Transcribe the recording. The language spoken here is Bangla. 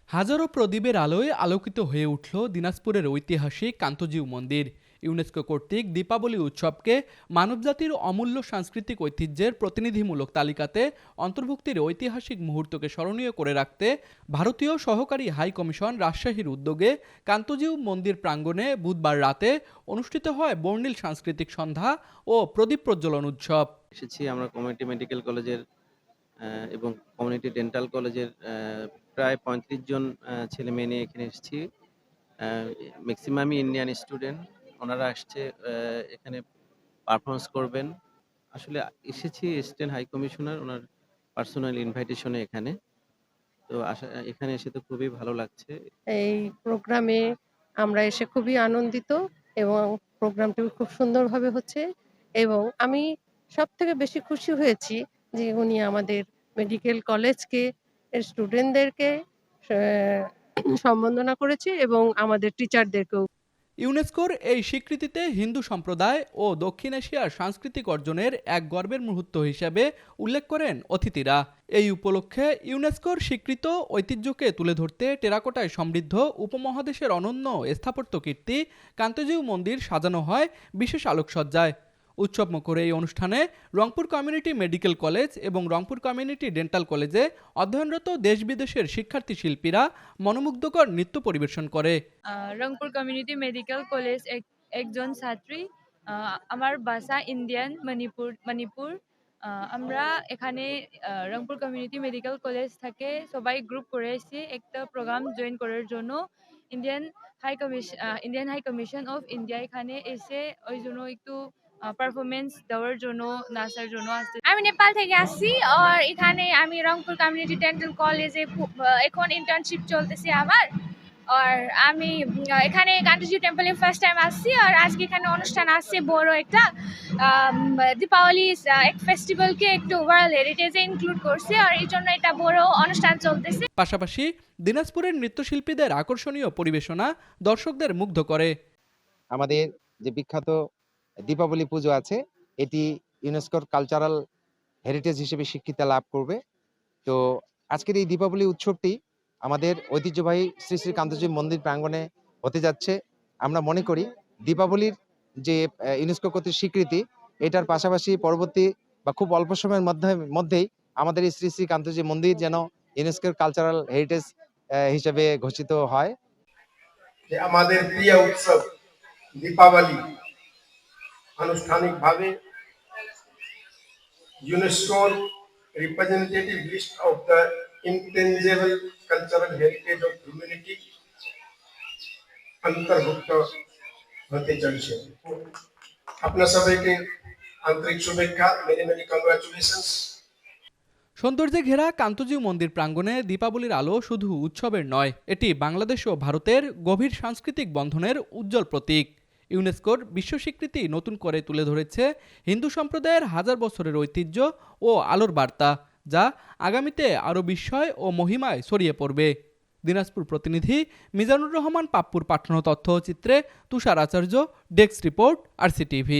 হাজারো প্রদীপের আলোয় আলোকিত হয়ে উঠল দিনাজপুরের ঐতিহাসিক কান্তজিউ মন্দির। ইউনেস্কো কর্তৃক দীপাবলি উৎসবকে মানবজাতির অমূল্য সাংস্কৃতিক ঐতিহ্যের প্রতিনিধিমূলক তালিকাতে অন্তর্ভুক্তির ঐতিহাসিক মুহূর্তকে স্মরণীয় করে রাখতে ভারতীয় সহকারী হাই কমিশন রাজশাহীর উদ্যোগে কান্তজিউ মন্দির প্রাঙ্গণে বুধবার রাতে অনুষ্ঠিত হয় বর্ণিল সাংস্কৃতিক সন্ধ্যা ও প্রদীপ প্রজ্বলন উৎসব। এসেছি আমরা কমিউনিটি মেডিকেল কলেজের এবং কমিউনিটি ডেন্টাল কলেজের প্রায় ৩৫ জন ছেলে মেয়ে নিয়ে এখানে এসেছি। ম্যাক্সিমামই ইন্ডিয়ান স্টুডেন্ট। ওনারা আসছে এখানে পারফরমেন্স করবেন। আসলে এসেছি এসিস্ট্যান্ট হাই কমিশনার ওনার পার্সোনাল ইনভাইটেশনে এখানে। তো এখানে এসে তো খুবই ভালো লাগছে। এই প্রোগ্রামে আমরা এসে খুবই আনন্দিত এবং প্রোগ্রামটি খুব সুন্দরভাবে হচ্ছে এবং আমি সবথেকে বেশি খুশি হয়েছি যে উনি আমাদের মেডিকেল কলেজকে স্টুডেন্টদেরকে সম্বর্ধনা করেছে এবং আমাদের টিচারদেরকেও। ইউনেস্কোর এই স্বীকৃতিতে হিন্দু সম্প্রদায় ও দক্ষিণ এশিয়ার সাংস্কৃতিক অর্জনের এক গর্বের মুহূর্ত হিসেবে উল্লেখ করেন অতিথিরা। এই উপলক্ষে ইউনেস্কোর স্বীকৃত ঐতিহ্যকে তুলে ধরতে টেরাকোটায় সমৃদ্ধ উপমহাদেশের অনন্য স্থাপত্য কীর্তি কান্তজিউ মন্দির সাজানো হয় বিশেষ আলোকসজ্জায়। উৎসবমুখর এই অনুষ্ঠানে রংপুর কমিউনিটি মেডিকেল কলেজ এবং রংপুর কমিউনিটি ডেন্টাল কলেজে অধ্যয়নরত দেশ বিদেশের শিক্ষার্থী শিল্পীরা মনোমুগ্ধকর নৃত্য পরিবেশন করে। রংপুর কমিউনিটি মেডিকেল কলেজ একজন ছাত্রী। আমার বাসা ইন্ডিয়ান মণিপুর। আমরা এখানে রংপুর কমিউনিটি মেডিকেল কলেজ থেকে সবাই গ্রুপ করে এসেছি একটা প্রোগ্রাম জয়েন করার জন্য। Indian high commission of India এখানে এসে ওই জন্য একটু পারফরমেন্স দেওয়ার জন্য নাচার জন্য আসছে। আমি নেপাল থেকে আসছি আর এখানে আমি রংপুর কমিউনিটি ডেন্টাল কলেজে এখন ইন্টার্নশিপ চলতেছে আমার। আর আমি এখানে কান্তজিউ টেম্পলে ফার্স্ট টাইম আসছি আর আজকে এখানে অনুষ্ঠান আসছে বড় একটা দীপাবলি এক ফেস্টিভ্যালকে একটু ওয়ার্ল্ড হেরিটেজে ইনক্লুড করছে আর এই জন্য এটা বড় অনুষ্ঠান চলতেছে। পাশাপাশি দিনাজপুরের নৃত্যশিল্পীদের আকর্ষণীয় পরিবেশনা দর্শকদের মুগ্ধ করে। আমাদের যে বিখ্যাত দীপাবলি পুজো আছে এটি ইউনেস্কোর কালচারাল হেরিটেজ হিসেবে স্বীকৃতি লাভ করবে। তো আজকের এই দীপাবলি উৎসবটি আমাদের ঐতিহ্যবাহী শ্রী শ্রী কান্তজিউ মন্দির প্রাঙ্গণে হতে যাচ্ছে। আমরা মনে করি দীপাবলির যে ইউনেস্কো কর্তৃক স্বীকৃতি এটার পাশাপাশি পরবর্তী বা খুব অল্প সময়ের মধ্যেই আমাদের এই শ্রী শ্রী কান্তজিউ মন্দির যেন ইউনেস্কোর কালচারাল হেরিটেজ হিসেবে ঘোষিত হয়। আমাদের প্রিয় উৎসব দীপাবলি আনুষ্ঠানিকভাবে ইউনেস্কোর representative list of the intangible cultural heritage of humanity অন্তর্ভুক্ত হতে চলছে। আপনার সবাইকে আন্তরিক শুভেচ্ছা, মেনি মেনি কংগ্রাচুলেশনস। সৌন্দর্যে ঘেরা কান্তজিউ মন্দির প্রাঙ্গণে দীপাবলির আলো শুধু উৎসবের নয়, এটি বাংলাদেশ ও ভারতের গভীর সাংস্কৃতিক বন্ধনের উজ্জ্বল প্রতীক। ইউনেস্কোর বিশ্ব স্বীকৃতি নতুন করে তুলে ধরেছে হিন্দু সম্প্রদায়ের হাজার বছরের ঐতিহ্য ও আলোর বার্তা, যা আগামীতে আরও বিস্ময় ও মহিমায় ছড়িয়ে পড়বে। দিনাজপুর প্রতিনিধি মিজানুর রহমান পাপ্পুর পাঠানো তথ্যচিত্রে তুষার আচার্য, ডেস্ক রিপোর্ট, RCTV।